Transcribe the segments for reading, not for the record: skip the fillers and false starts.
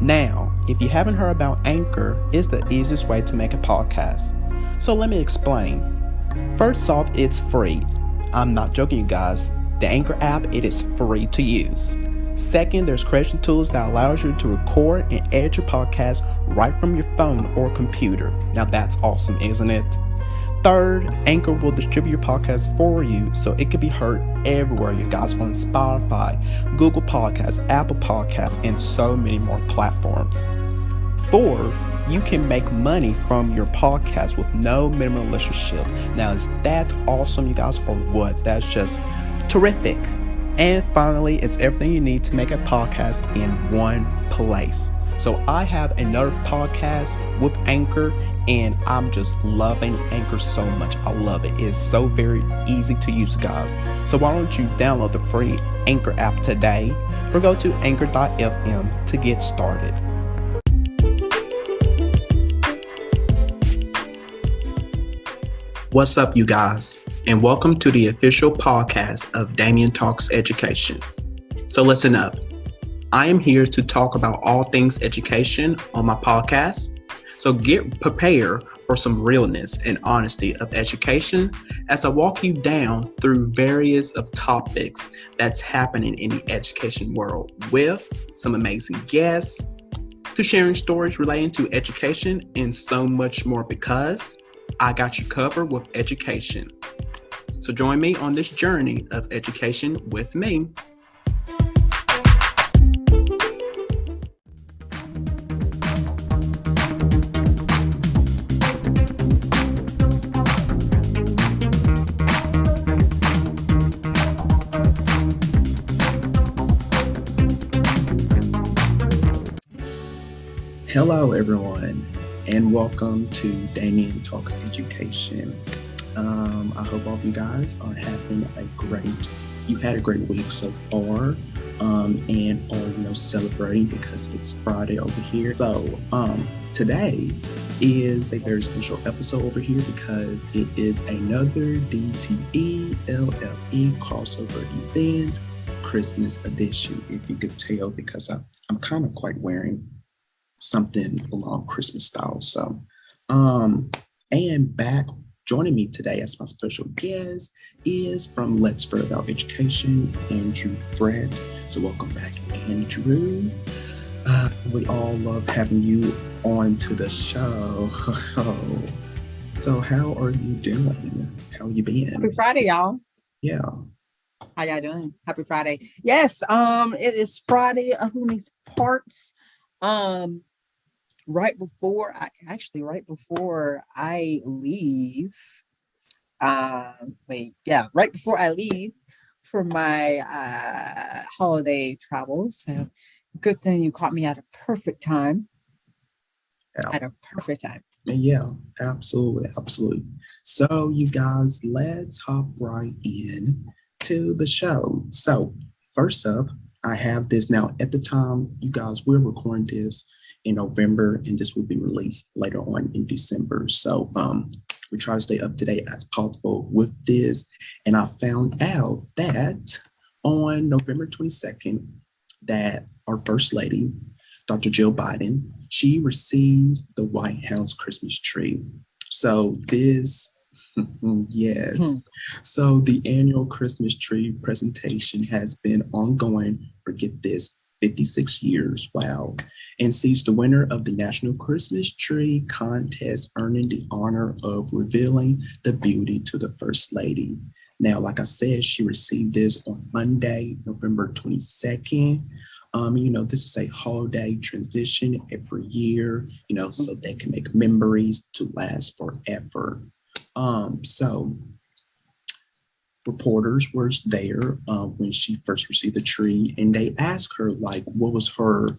Now, if you haven't heard about Anchor, it's the easiest way to make a podcast. So let me explain. First off, it's free. I'm not joking, you guys. The Anchor app, it is free to use. Second, there's creation tools that allows you to record and edit your podcast right from your phone or computer. Now that's awesome, isn't it? Third, Anchor will distribute your podcast for you so it can be heard everywhere, you guys, on Spotify, Google Podcasts, Apple Podcasts, and so many more platforms. Fourth, you can make money from your podcast with no minimum listenership. Now, is that awesome, you guys, or what? That's just terrific. And finally, it's everything you need to make a podcast in one place. So I have another podcast with Anchor, and I'm just loving Anchor so much. I love it. It's so very easy to use, guys. So why don't you download the free Anchor app today or go to anchor.fm to get started. What's up, you guys? And welcome to the official podcast of Damian Talks Education. So listen up. I am here to talk about all things education on my podcast. So get prepared for some realness and honesty of education as I walk you down through various of topics that's happening in the education world with some amazing guests, to sharing stories relating to education and so much more, because I got you covered with education. So join me on this journey of education with me. Hello, everyone, and welcome to Damian Talks Education. I hope all of you guys are having you've had a great week so far, and are, celebrating because it's Friday over here. So, today is a very special episode over here because it is another DTExLFE Crossover Event, Christmas edition, if you could tell, because I'm kind of quite wearing something along Christmas style. So, and back joining me today as my special guest is from Let's Fret About Education, Andrew Frett. So welcome back, Andrew. We all love having you on to the show. So how are you doing? How you been? Happy Friday, y'all. Yeah. How y'all doing? Happy Friday. Yes, it is Friday of these parts. Right before I leave, right before I leave for my holiday travel. So good thing you caught me at a perfect time. Yeah. At a perfect time. Yeah, absolutely. So you guys, let's hop right in to the show. So first up, I have this now. At the time, you guys, we're recording this in November, and this will be released later on in December. So we try to stay up to date as possible with this. And I found out that on November 22nd, that our First Lady, Dr. Jill Biden, she receives the White House Christmas tree. So this, yes. So the annual Christmas tree presentation has been ongoing for, get this, 56 years. Wow. And sees the winner of the National Christmas Tree Contest earning the honor of revealing the beauty to the First Lady. Now, like I said, she received this on Monday, November 22nd. This is a holiday tradition every year, so they can make memories to last forever. So reporters were there when she first received the tree, and they asked her, what was her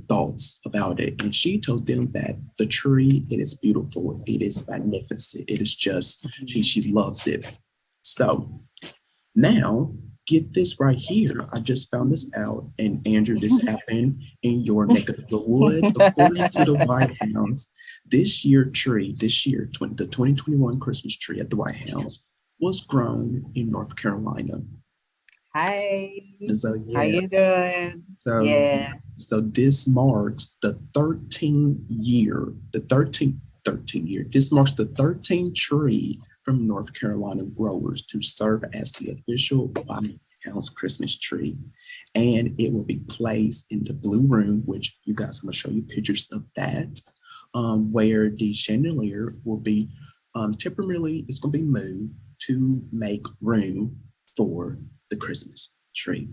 thoughts about it. And she told them that the tree, it is beautiful. It is magnificent. It is just, she loves it. So now, get this right here. I just found this out. And Andrew, this happened in your neck of the wood. According to the White House, the 2021 Christmas tree at the White House was grown in North Carolina. Hi. So How yeah, you doing? so Yeah. so this marks the 13th year, this marks the 13th tree from North Carolina growers to serve as the official White House Christmas tree. And it will be placed in the blue room, which you guys, I'm gonna show you pictures of that, where the chandelier will be temporarily, it's gonna be moved to make room for the Christmas tree.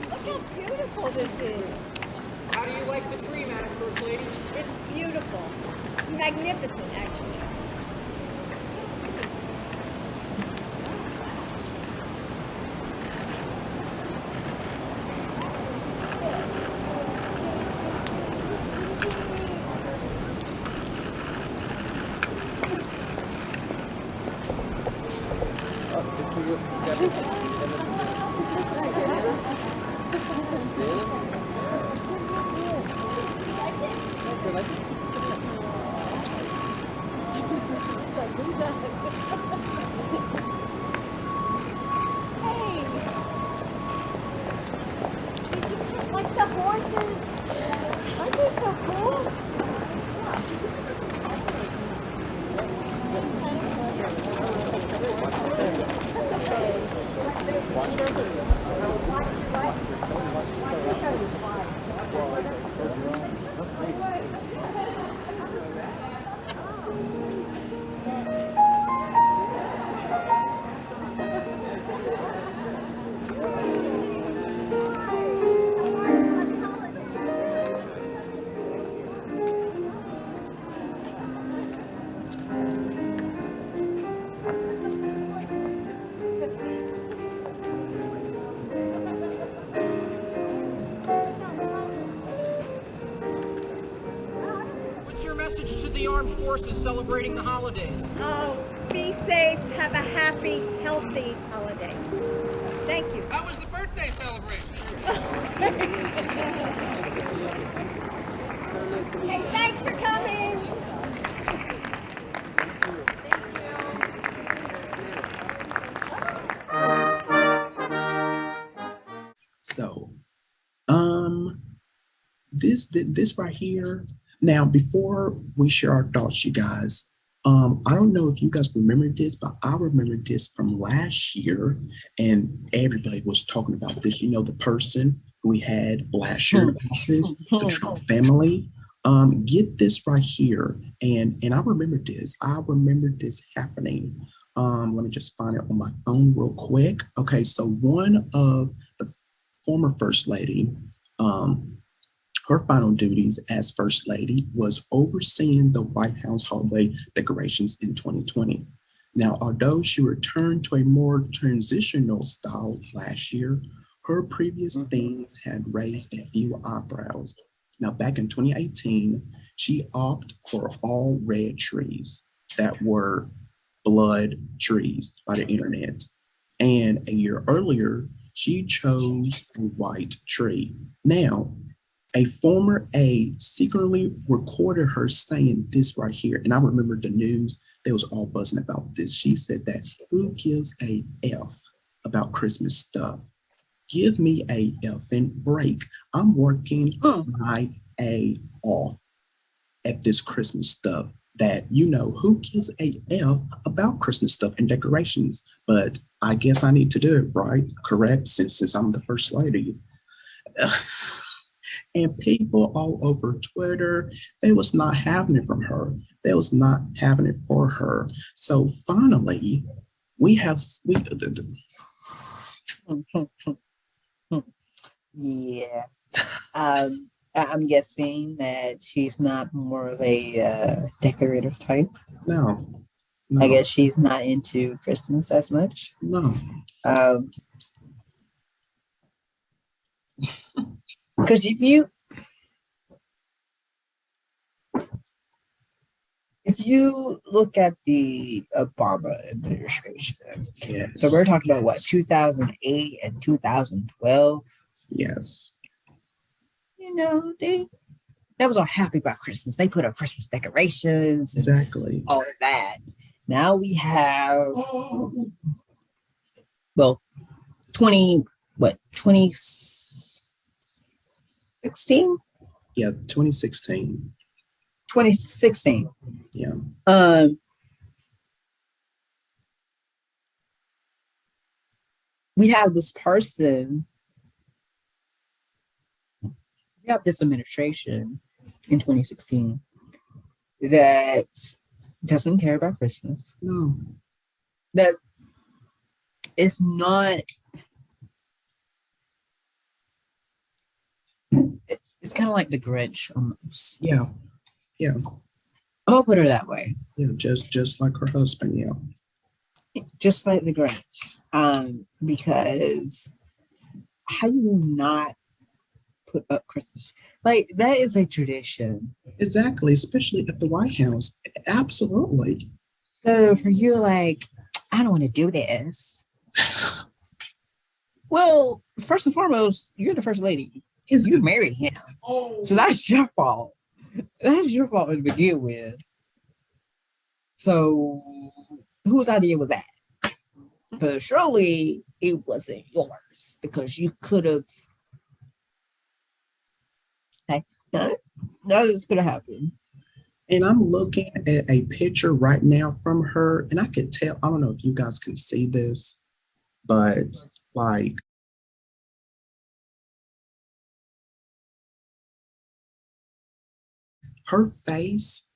Look how beautiful this is. How do you like the tree, Madam First Lady? It's beautiful. It's magnificent, actually. Hey! Did you just like the horses? Aren't they so cool? What's your message to the armed forces celebrating the holidays? Oh, be safe, have a happy, healthy holiday. Thank you. How was the birthday celebration? Hey, thanks for coming. So, this right here. Now, before we share our thoughts, you guys, I don't know if you guys remember this, but I remember this from last year, and everybody was talking about this. You know, the person who we had last year, the Trump family. Get this right here, and I remember this. I remember this happening. Let me just find it on my phone real quick. Okay, so one of the former first lady, her final duties as First Lady was overseeing the White House holiday decorations in 2020. Now, although she returned to a more transitional style last year, her previous themes had raised a few eyebrows. Now, back in 2018, she opted for all red trees that were blood trees by the internet. And a year earlier, she chose a white tree. Now, a former aide secretly recorded her saying this right here. And I remember the news, they was all buzzing about this. She said that, who gives a F about Christmas stuff? Give me a effing break. I'm working my A off. at this Christmas stuff that, who gives a F about Christmas stuff and decorations? But I guess I need to do it, right? Correct? Since I'm the first lady. And people all over Twitter, they was not having it from her. They was not having it for her. So finally, Yeah. I'm guessing that she's not more of a decorative type. no, I no, guess she's not into Christmas as much. no. Because if you look at the Obama administration, Yes. so we're talking about what, 2008 and 2012. Yes. That was all happy about Christmas. They put up Christmas decorations and Exactly. all of that. Now we have 2016? Yeah, 2016. 2016. Yeah. We have this person, we have this administration in 2016 that doesn't care about Christmas. No. That it's not, it's kind of like the Grinch almost. Yeah. Yeah. I'll put her that way. Yeah. Just like her husband. Yeah. Just like the Grinch. Because how you not put up Christmas? Like, that is a tradition. Exactly. Especially at the White House. Absolutely. So for you, like, I don't want to do this. Well, first and foremost, you're the first lady. You married him. So that's your fault. That's your fault to begin with. So whose idea was that? Because surely it wasn't yours, because you could have. Okay, none of this could have happened. And I'm looking at a picture right now from her, and I could tell, I don't know if you guys can see this, but like, her face,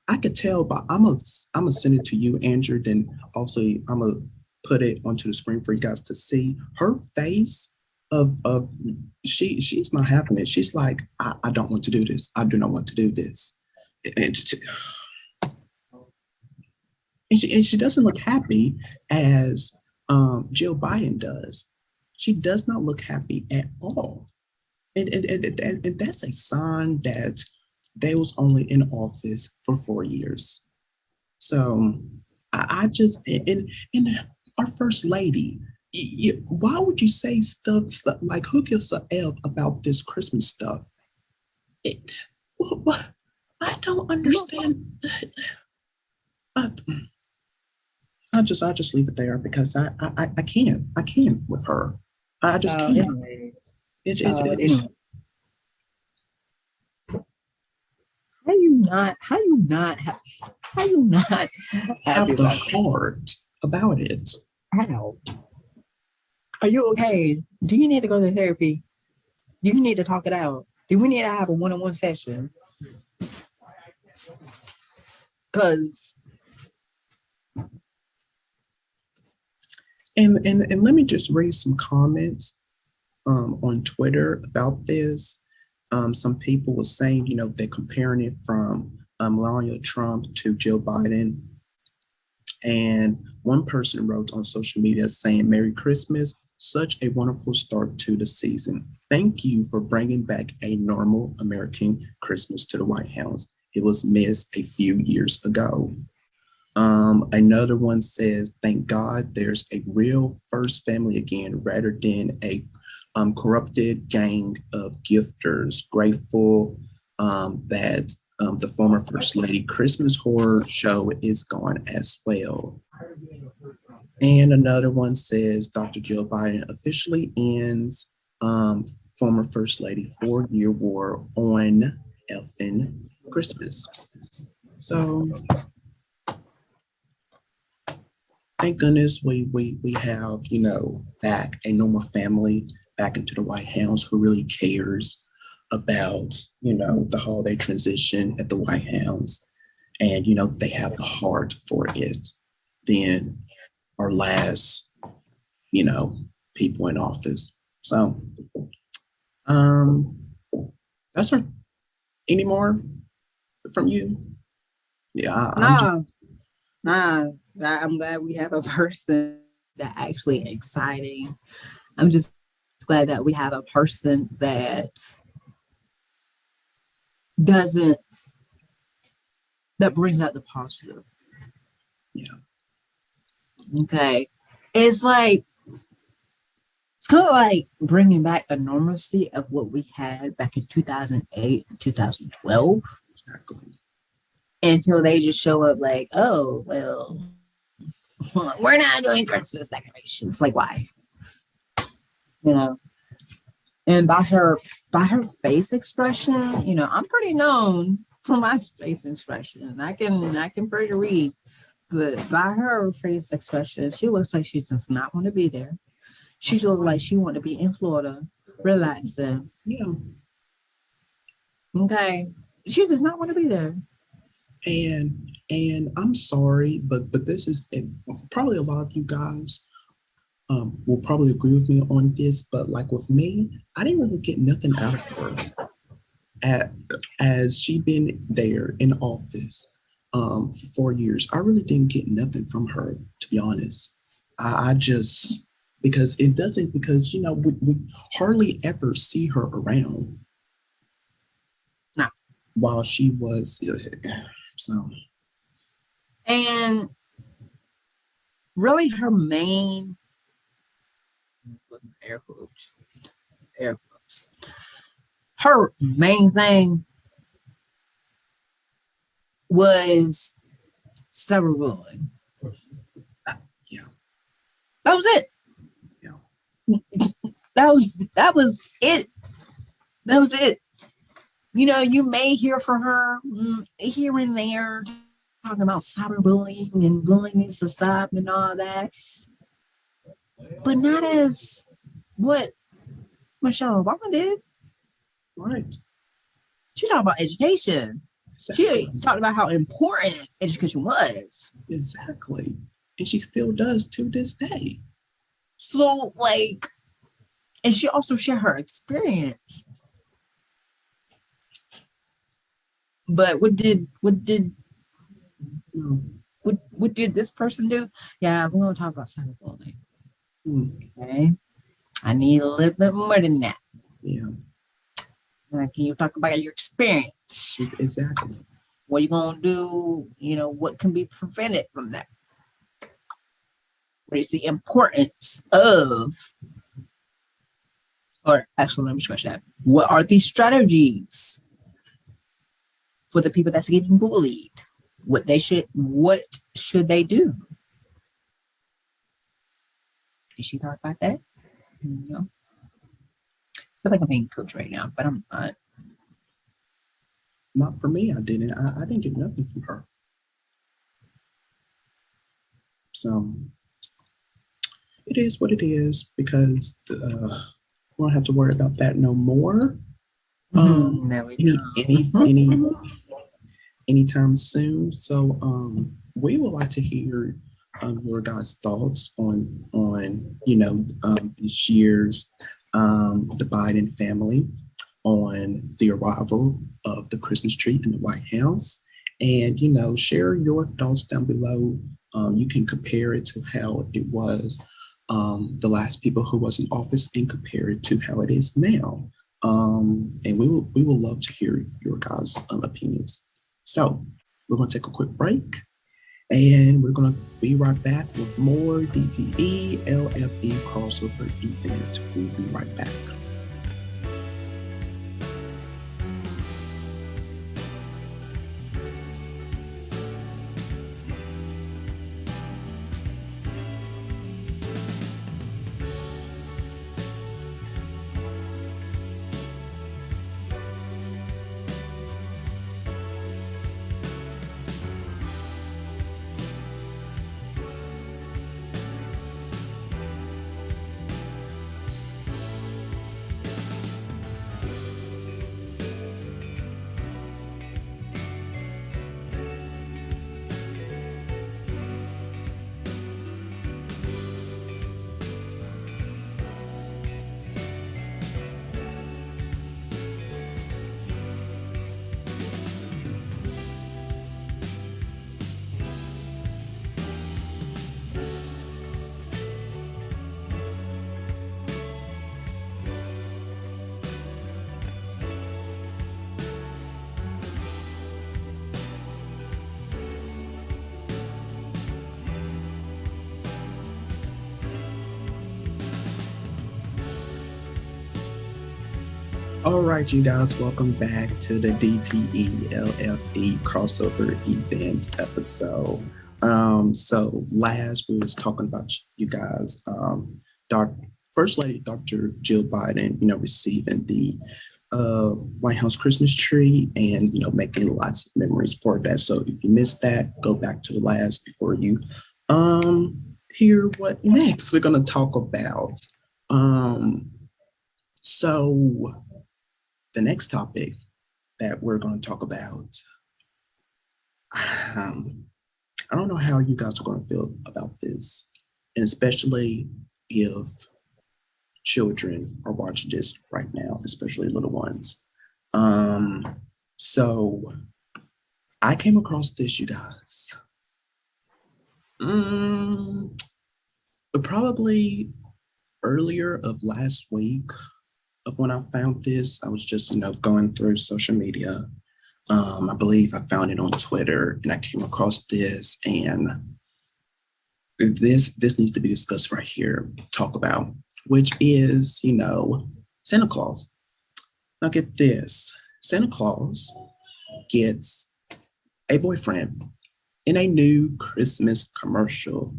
I could tell, but I'm gonna send it to you, Andrew. Then also I'm gonna put it onto the screen for you guys to see her face of she's not having it. She's like, I don't want to do this. I do not want to do this. And she doesn't look happy as Jill Biden does. She does not look happy at all. And that's a sign that they was only in office for 4 years. So I just, and our first lady, why would you say stuff like, who gives a F about this Christmas stuff? I don't understand. I'll just leave it there because I can't with her. I just can't. Anyway. It's How you not have happy the about it? heart about it. How? Are you okay? Do you need to go to therapy? Do you need to talk it out? Do we need to have a one-on-one session? Because And let me just read some comments on Twitter about this. Some people were saying, they're comparing it from Melania Trump to Jill Biden. And one person wrote on social media saying, "Merry Christmas, such a wonderful start to the season. Thank you for bringing back a normal American Christmas to the White House. It was missed a few years ago." Another one says, "Thank God there's a real first family again rather than a corrupted gang of gifters. Grateful that the former First Lady Christmas horror show is gone as well." And another one says, "Dr. Jill Biden officially ends former First Lady 4-year war on effing Christmas. So thank goodness we have, back a normal family back into the White House who really cares about, the holiday transition at the White House. And, they have the heart for it than our last, people in office. So, that's our, any more from you? Yeah, I'm glad we have a person that actually exciting. I'm just glad that we have a person that brings out the positive. Yeah. Okay. It's kind of like bringing back the normalcy of what we had back in 2008 and 2012. Exactly. Until they just show up like, oh, well, we're not doing Christmas decorations. Like, why? And by her face expression, I'm pretty known for my face expression. I can pretty read, but by her face expression, she looks like she does not want to be there. She looks like she want to be in Florida, relaxing. Yeah. Okay. She does not want to be there. And I'm sorry, but this is, and probably a lot of you guys will probably agree with me on this, but like with me, I didn't really get nothing out of her as she been there in office for 4 years. I really didn't get nothing from her, to be honest. I just, because we hardly ever see her around. No. While she was, so. And really her main air quotes. Her main thing was cyberbullying. Yeah. That was it. Yeah. That was it. That was it. You may hear from her here and there talking about cyberbullying and bullying needs to stop and all that, but not as what Michelle Obama did. Right. She talked about education. Exactly. She talked about how important education was. Exactly. And she still does to this day. So, and she also shared her experience. But what did this person do? Yeah, we're gonna talk about cyberbullying. Okay. I need a little bit more than that. Yeah. Can you talk about your experience? Exactly. What are you gonna do? What can be prevented from that? What is the importance of, or actually, let me scratch that. What are the strategies for the people that's getting bullied? What should they do? Did she talk about that? No. I feel like I'm being coached right now, but I'm not. Not for me, I didn't. I didn't get nothing from her. So it is what it is, because we don't have to worry about that no more. No, anytime soon. So we would like to hear your guys' thoughts on this year's the Biden family, on the arrival of the Christmas tree in the White House, and share your thoughts down below. You can compare it to how it was the last people who was in office and compare it to how it is now. And we will love to hear your guys' opinions. So we're going to take a quick break, and we're going to be right back with more DTELFE Crossover Event. We'll be right back. All right, you guys, welcome back to the DTELFE Crossover Event episode. So last we was talking about you guys, First Lady Dr. Jill Biden, receiving the White House Christmas tree and, making lots of memories for that. So if you missed that, go back to the last before you hear what next we're going to talk about. So the next topic that we're going to talk about, I don't know how you guys are going to feel about this, and especially if children are watching this right now, especially little ones. So I came across this, you guys. Probably earlier of last week of when I found this. I was just, going through social media. I believe I found it on Twitter and I came across this, and this needs to be discussed right here, talk about, which is, Santa Claus. Now get this, Santa Claus gets a boyfriend in a new Christmas commercial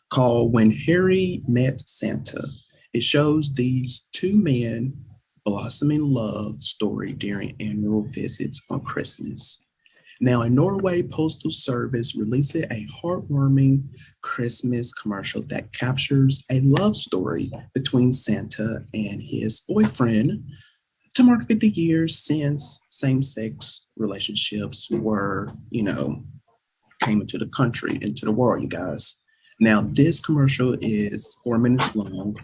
called When Harry Met Santa. It shows these two men blossoming love story during annual visits on Christmas. Now, a Norway Postal Service released a heartwarming Christmas commercial that captures a love story between Santa and his boyfriend to mark 50 years since same-sex relationships were, came into the country, into the world, you guys. Now, this commercial is 4 minutes long,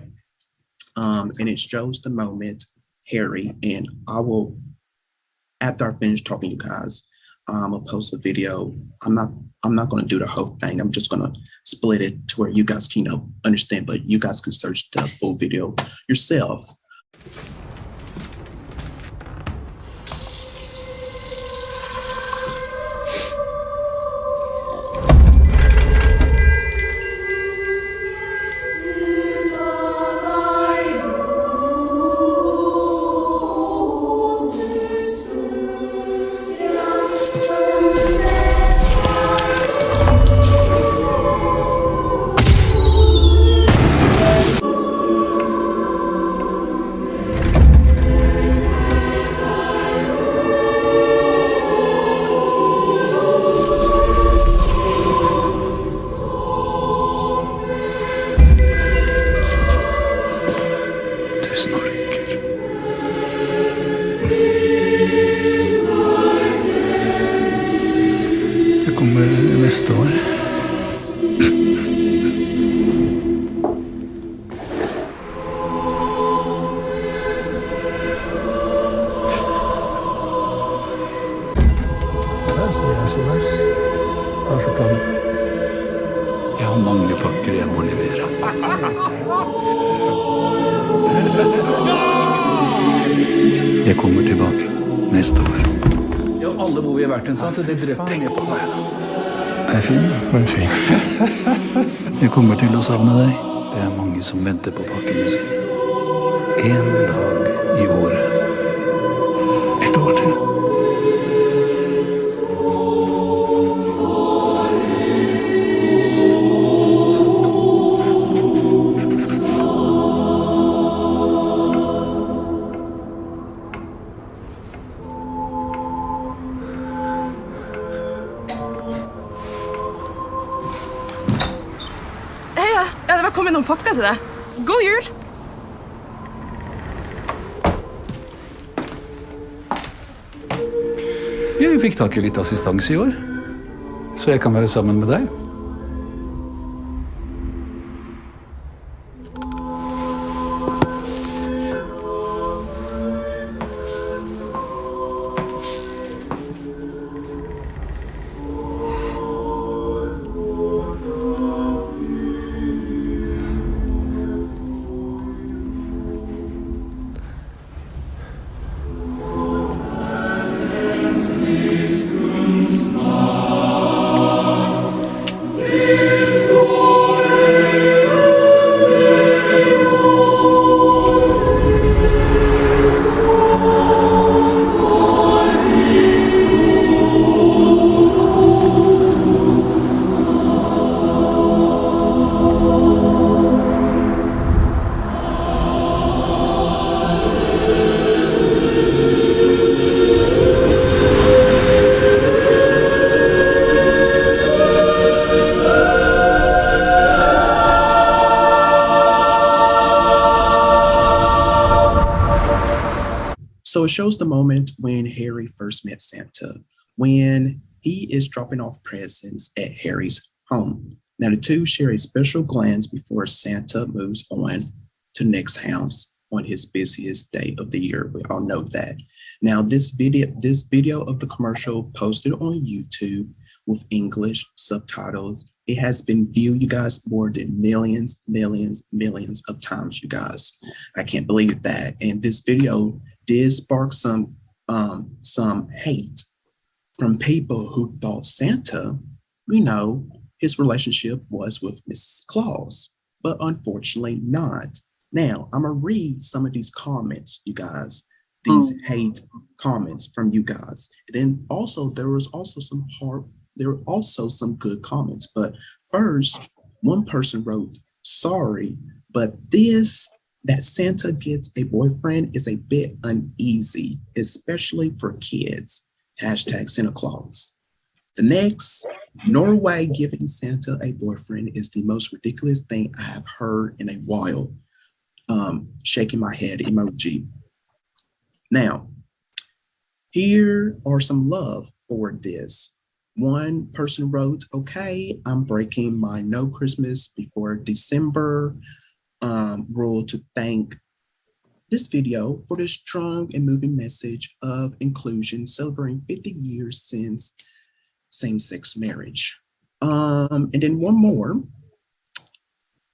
and it shows the moment Harry, and I will, after I finish talking, you guys, I'll post a video. I'm not going to do the whole thing. I'm just going to split it to where you guys can understand, but you guys can search the full video yourself. Neste år. Jeg har mange pakker jeg må levere. Jeg kommer tilbake neste år. Ja, alle hvor vi har vært en sant, det drøpte ned på meg. Er fin, da? Den er fin. Jeg kommer til å savne deg. Det er mange som venter på pakkene sine. En dag i året. Et år til. Ja, det var kommet noen pakker til deg. God jul! Jeg fikk tak i litt assistanse i år, så jeg kan være sammen med deg. So it shows the moment when Harry first met Santa, when he is dropping off presents at Harry's home. Now, the two share a special glance before Santa moves on to next house on his busiest day of the year. We all know that. Now, this video of the commercial posted on YouTube with English subtitles. It has been viewed, you guys, more than millions of times, you guys. I can't believe that. And this video did spark some hate from people who thought Santa, his relationship was with Mrs. Claus, but unfortunately not. Now, I'm gonna read some of these comments, you guys, these hate comments from you guys. And then also there were also some good comments. But first, one person wrote, "Sorry, but that Santa gets a boyfriend is a bit uneasy, especially for kids. Hashtag Santa Claus." The next, "Norway giving Santa a boyfriend is the most ridiculous thing I have heard in a while." Shaking my head emoji. Now, here are some love for this. One person wrote, "Okay, I'm breaking my no Christmas before December rule to thank this video for the strong and moving message of inclusion, celebrating 50 years since same-sex marriage." And then one more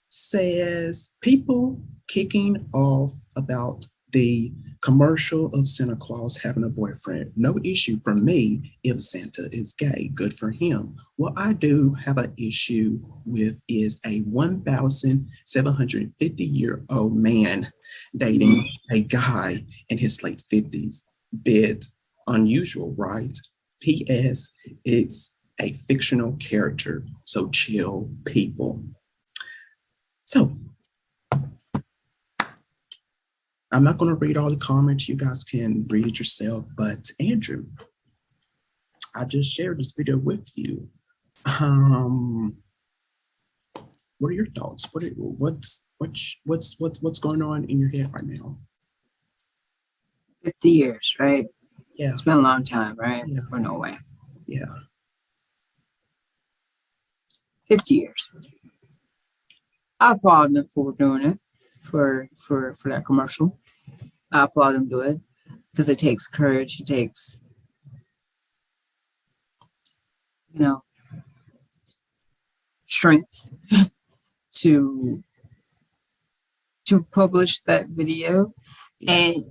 says, "People kicking off about the commercial of Santa Claus having a boyfriend. No issue for me if Santa is gay. Good for him. What I do have an issue with is a 1,750-year-old man dating a guy in his late 50s. Bit unusual, right? P.S. It's a fictional character, so chill, people." So, I'm not going to read all the comments. You guys can read it yourself. But Andrew, I just shared this video with you. What are your thoughts? What's going on in your head right now? 50 years, right? Yeah. It's been a long time, right? Yeah. For Norway. Yeah. 50 years. I applaud them for doing it, for that commercial. I applaud them do it because it takes courage. It takes, strength to publish that video. And,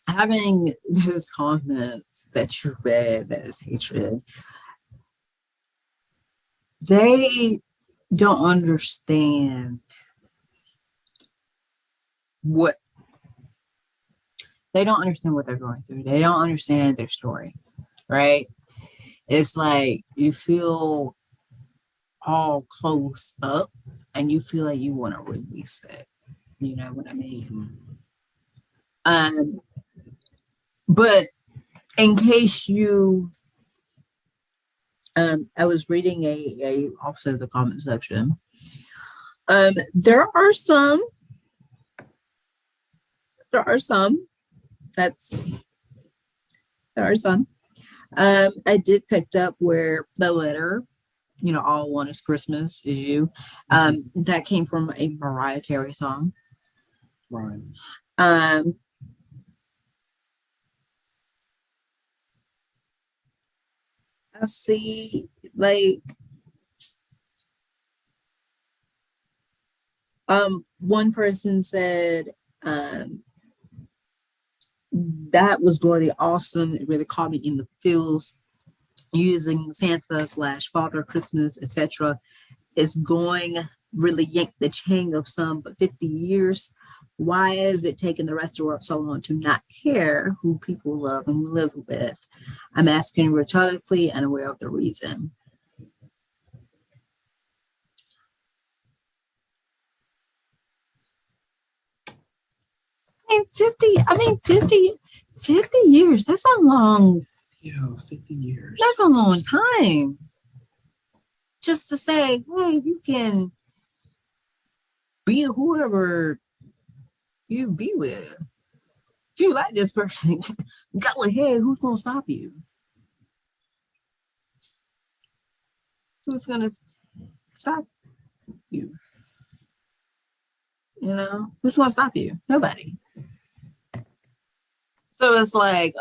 having those comments that you read that is hatred, they don't understand what they're going through. They don't understand their story, right? It's like you feel all close up and you feel like you want to release it. You know what I mean? But in case you I was reading also the comment section. There are some I did pick up where the letter, all I want is Christmas is you. That came from a Mariah Carey song. Right. I see, one person said, that was really awesome. It really caught me in the feels. Using Santa / Father Christmas, etc., is going really yank the chain of some, but 50 years. Why is it taking the rest of the world so long to not care who people love and live with? I'm asking rhetorically and aware of the reason. I mean, 50 years. That's a long. Yeah, 50 years. That's a long time. Just to say, hey, you can be whoever you be with. If you like this person, go ahead. Who's gonna stop you? Who's gonna stop you? You know, who's gonna stop you? Nobody. So it's like,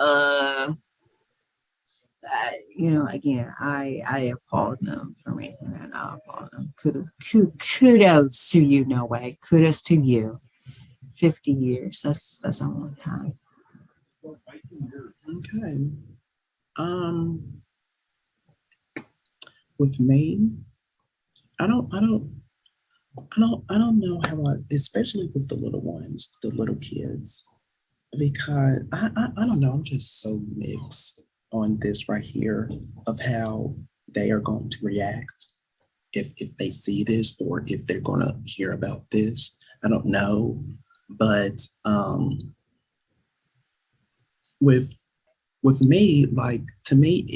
again, I applaud them for me, and I applaud them. Kudos to you, no way. Kudos to you. 50 years. That's a long time. Okay. With me, I don't know how especially with the little ones, the little kids, because I don't know, I'm just so mixed on this right here of how they are going to react if they see this or if they're going to hear about this. I don't know, but with me, like, to me,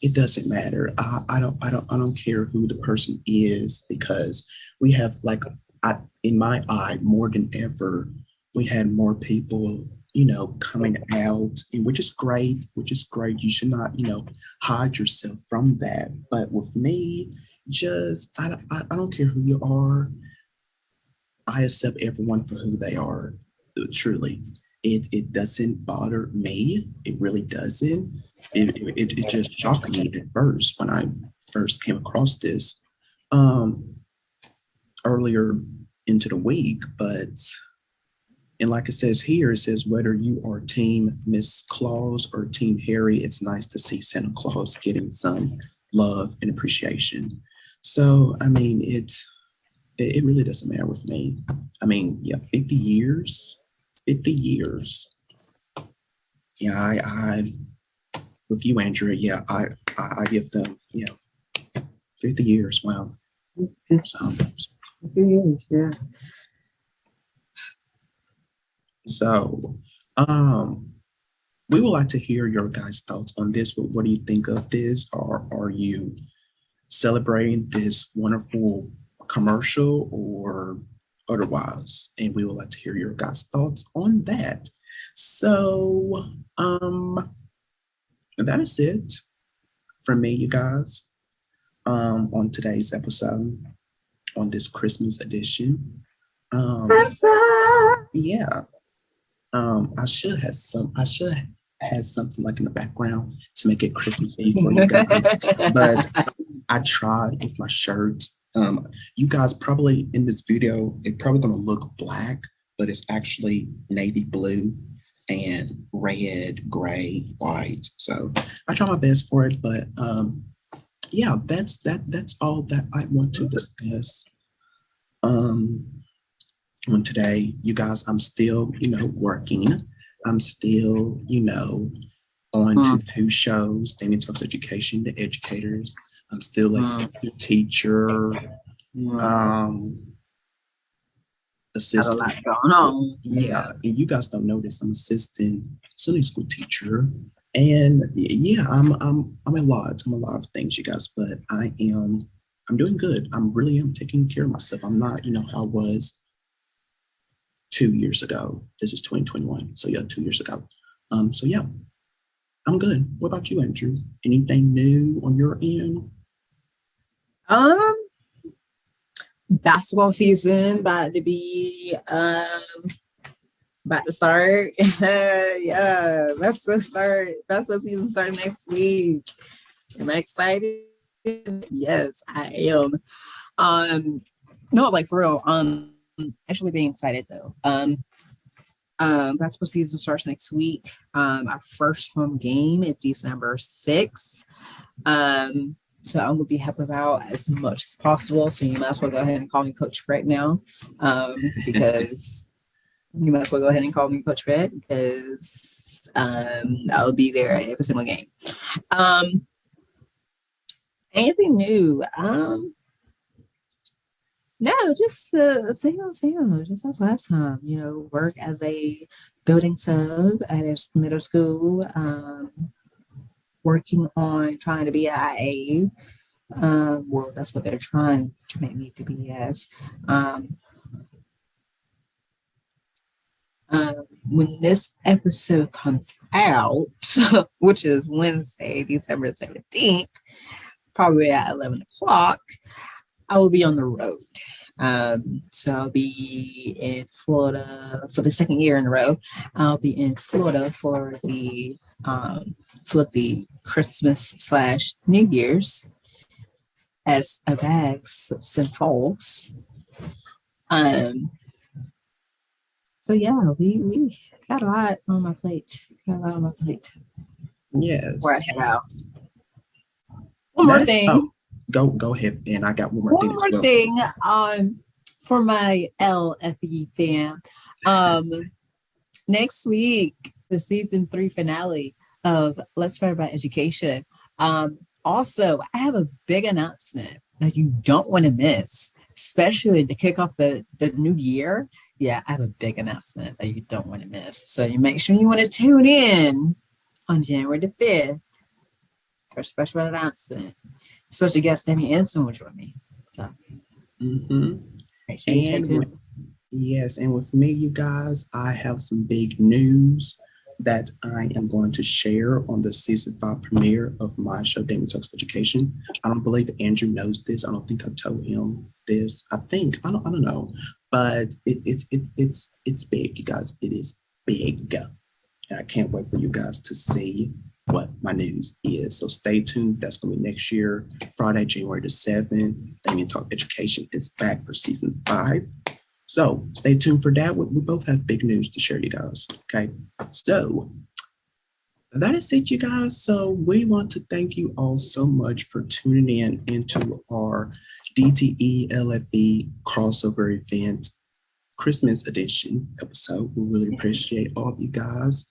it doesn't matter. I don't care who the person is, because we have, like, in my eye, more than ever, we had more people, coming out, and which is great. You should not, hide yourself from that. But with me, just I don't care who you are. I accept everyone for who they are. Truly, it doesn't bother me. It really doesn't. It just shocked me at first when I first came across this earlier into the week. And like it says here, it says whether you are Team Miss Claus or Team Harry, it's nice to see Santa Claus getting some love and appreciation. So I mean, it really doesn't matter with me. I mean, yeah, 50 years. Yeah, I with you, Andrea, yeah, I give them, 50 years. Wow. So, Yeah. So, we would like to hear your guys' thoughts on this. What do you think of this? Or are you celebrating this wonderful commercial or otherwise? And we would like to hear your guys' thoughts on that. So, that is it from me, you guys, on today's episode, on this Christmas edition. Yeah. I should have something like in the background to make it Christmassy for you guys, but I tried with my shirt. You guys probably in this video, it's probably gonna look black, but it's actually navy blue and red, gray, white. So I try my best for it, but yeah, that's all that I want to discuss. On today, you guys, I'm still, working. I'm still, on to 2 shows, Damian Talks Education, The Educators. I'm still a substitute teacher, assistant. Got a lot going on. Yeah, and you guys don't know this. I'm assistant Sunday school teacher, and yeah, I'm a lot of things, you guys. But I'm doing good. I'm taking care of myself. I'm not, how I was 2 years ago. This is 2021. So yeah, 2 years ago. So yeah, I'm good. What about you, Andrew? Anything new on your end? Basketball season about to start. Yeah, basketball season starting next week. Am I excited? Yes, I am. No, like for real. Actually being excited though. Basketball season starts next week. Our first home game is December 6th. So I'm gonna be helping out as much as possible. So you might as well go ahead and call me Coach Frett now. Because you might as well go ahead and call me Coach Frett because I'll be there at every single game. Anything new? No, just same old, just as last time. Work as a building sub at a middle school. Working on trying to be an IA. Well, that's what they're trying to make me to be as. when this episode comes out, which is Wednesday, December 17th, probably at 11 o'clock, I will be on the road. So I'll be in Florida for the second year in a row. I'll be in Florida for the Christmas / New Year's as a bag and falls. So yeah, we got a lot on my plate. Yes. Where I head out. One more thing. Oh, go ahead, and I got one more thing. One more thing. For my LFE fan, next week the season 3 finale of Let's Talk About Education. Also, I have a big announcement that you don't want to miss, especially to kick off the new year. Yeah, I have a big announcement that you don't want to miss. So you make sure you want to tune in on January the 5th for a special announcement. Special guest Damian Anderson will join me. So make sure you stay tuned. Yes, and with me, you guys, I have some big news that I am going to share on the season 5 premiere of my show, Damian Talks Education. I don't believe Andrew knows this. I don't think I told him this. I don't know, but it's big, you guys. It is big, and I can't wait for you guys to see what my news is. So stay tuned. That's going to be next year, Friday, January the 7th. Damian Talk Education is back for season 5. So stay tuned for that. We both have big news to share, you guys. Okay. So that is it, you guys. So we want to thank you all so much for tuning in into our DTELFE Crossover Event Christmas edition episode. We really appreciate all of you guys.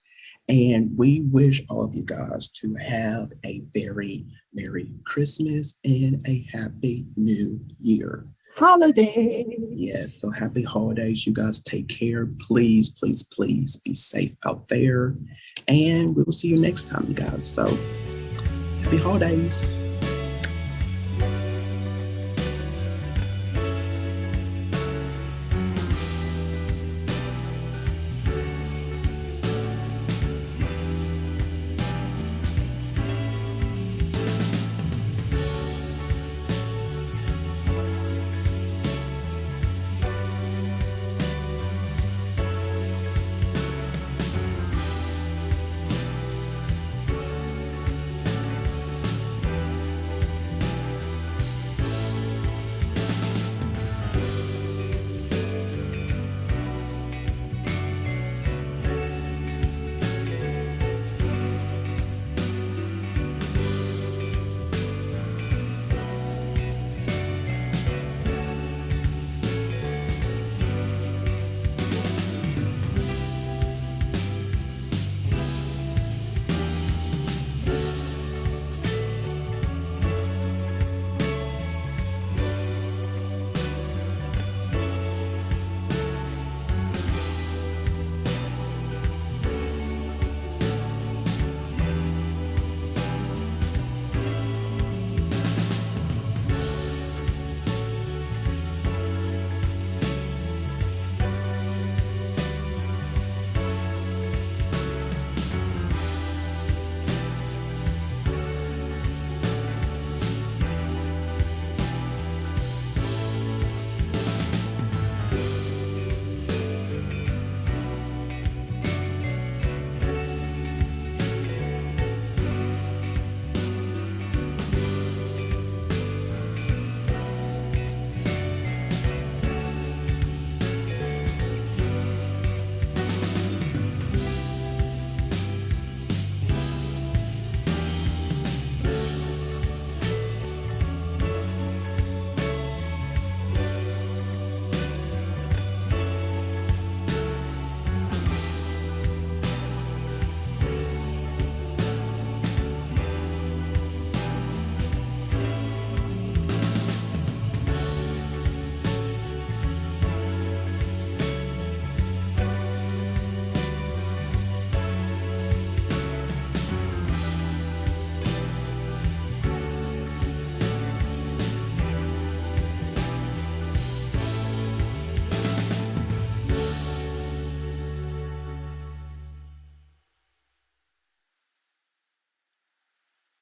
And we wish all of you guys to have a very Merry Christmas and a Happy New Year. Holidays. Yes, so happy holidays. You guys take care. Please, please, please be safe out there. And we will see you next time, you guys. So happy holidays.